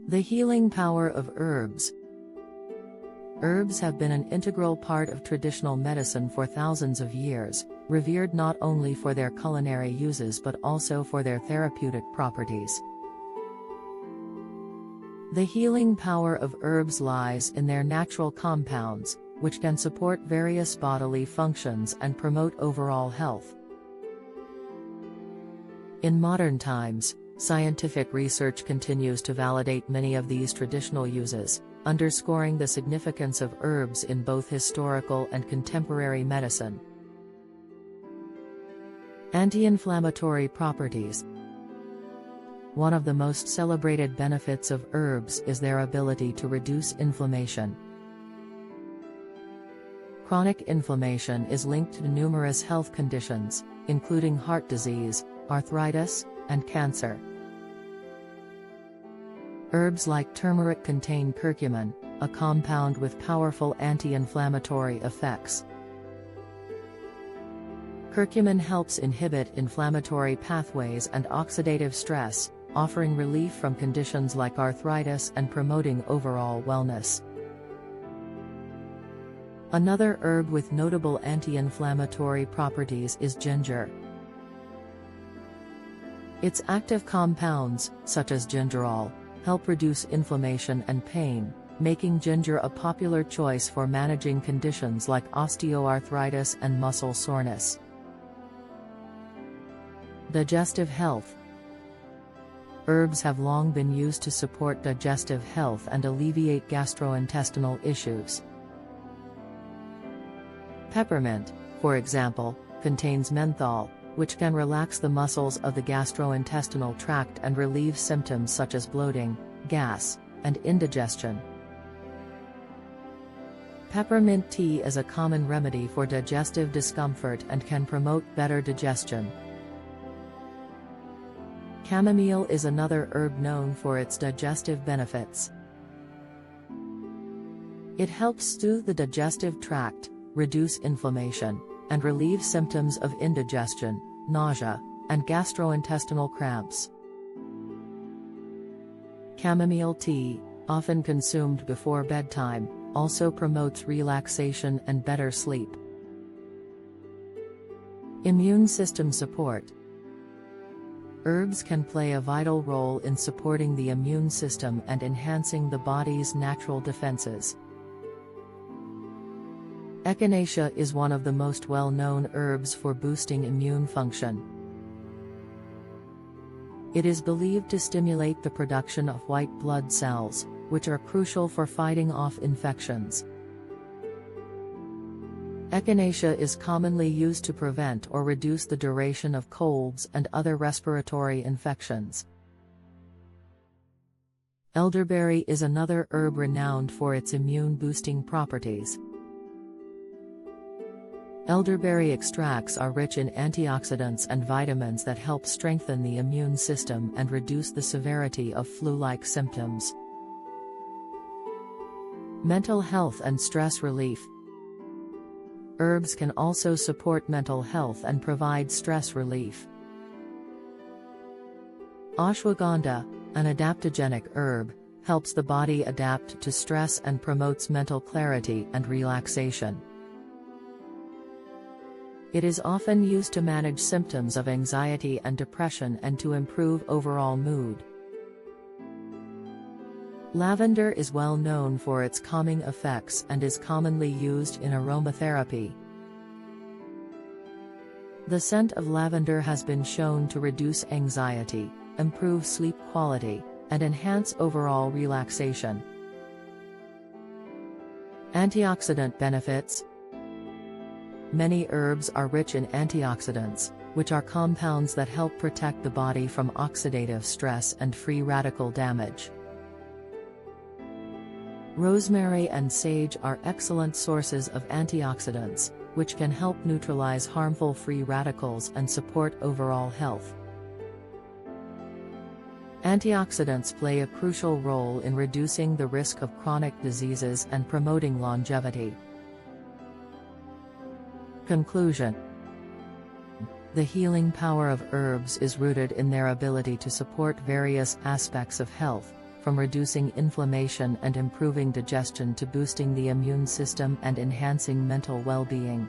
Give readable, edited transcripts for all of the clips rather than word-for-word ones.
The healing power of herbs. Herbs have been an integral part of traditional medicine for thousands of years, revered not only for their culinary uses but also for their therapeutic properties. The healing power of herbs lies in their natural compounds, which can support various bodily functions and promote overall health. In modern times, scientific research continues to validate many of these traditional uses, underscoring the significance of herbs in both historical and contemporary medicine. Anti-inflammatory properties. One of the most celebrated benefits of herbs is their ability to reduce inflammation. Chronic inflammation is linked to numerous health conditions, including heart disease, arthritis, and cancer. Herbs like turmeric contain curcumin, a compound with powerful anti-inflammatory effects. Curcumin helps inhibit inflammatory pathways and oxidative stress, offering relief from conditions like arthritis and promoting overall wellness. Another herb with notable anti-inflammatory properties is ginger. Its active compounds, such as gingerol, help reduce inflammation and pain, making ginger a popular choice for managing conditions like osteoarthritis and muscle soreness. Digestive health. Herbs have long been used to support digestive health and alleviate gastrointestinal issues. Peppermint, for example, contains menthol, which can relax the muscles of the gastrointestinal tract and relieve symptoms such as bloating, gas, and indigestion. Peppermint tea is a common remedy for digestive discomfort and can promote better digestion. Chamomile is another herb known for its digestive benefits. It helps soothe the digestive tract, reduce inflammation, and relieve symptoms of indigestion, nausea, and gastrointestinal cramps. Chamomile tea, often consumed before bedtime, also promotes relaxation and better sleep. Immune system support. Herbs can play a vital role in supporting the immune system and enhancing the body's natural defenses. Echinacea is one of the most well-known herbs for boosting immune function. It is believed to stimulate the production of white blood cells, which are crucial for fighting off infections. Echinacea is commonly used to prevent or reduce the duration of colds and other respiratory infections. Elderberry is another herb renowned for its immune-boosting properties. Elderberry extracts are rich in antioxidants and vitamins that help strengthen the immune system and reduce the severity of flu-like symptoms. Mental health and stress relief. Herbs can also support mental health and provide stress relief. Ashwagandha, an adaptogenic herb, helps the body adapt to stress and promotes mental clarity and relaxation. It is often used to manage symptoms of anxiety and depression and to improve overall mood. Lavender is well known for its calming effects and is commonly used in aromatherapy. The scent of lavender has been shown to reduce anxiety, improve sleep quality, and enhance overall relaxation. Antioxidant benefits. Many herbs are rich in antioxidants, which are compounds that help protect the body from oxidative stress and free radical damage. Rosemary and sage are excellent sources of antioxidants, which can help neutralize harmful free radicals and support overall health. Antioxidants play a crucial role in reducing the risk of chronic diseases and promoting longevity. Conclusion. The healing power of herbs is rooted in their ability to support various aspects of health, from reducing inflammation and improving digestion to boosting the immune system and enhancing mental well-being.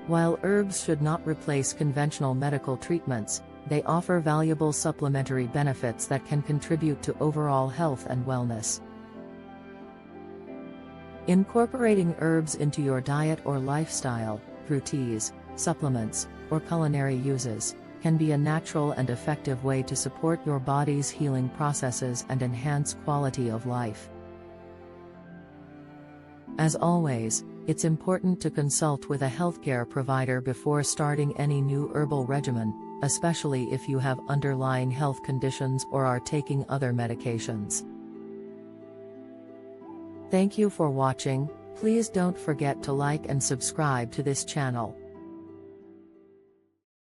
While herbs should not replace conventional medical treatments, they offer valuable supplementary benefits that can contribute to overall health and wellness. Incorporating herbs into your diet or lifestyle, through teas, supplements, or culinary uses, can be a natural and effective way to support your body's healing processes and enhance quality of life. As always, it's important to consult with a healthcare provider before starting any new herbal regimen, especially if you have underlying health conditions or are taking other medications. Thank you for watching. Please don't forget to like and subscribe to this channel.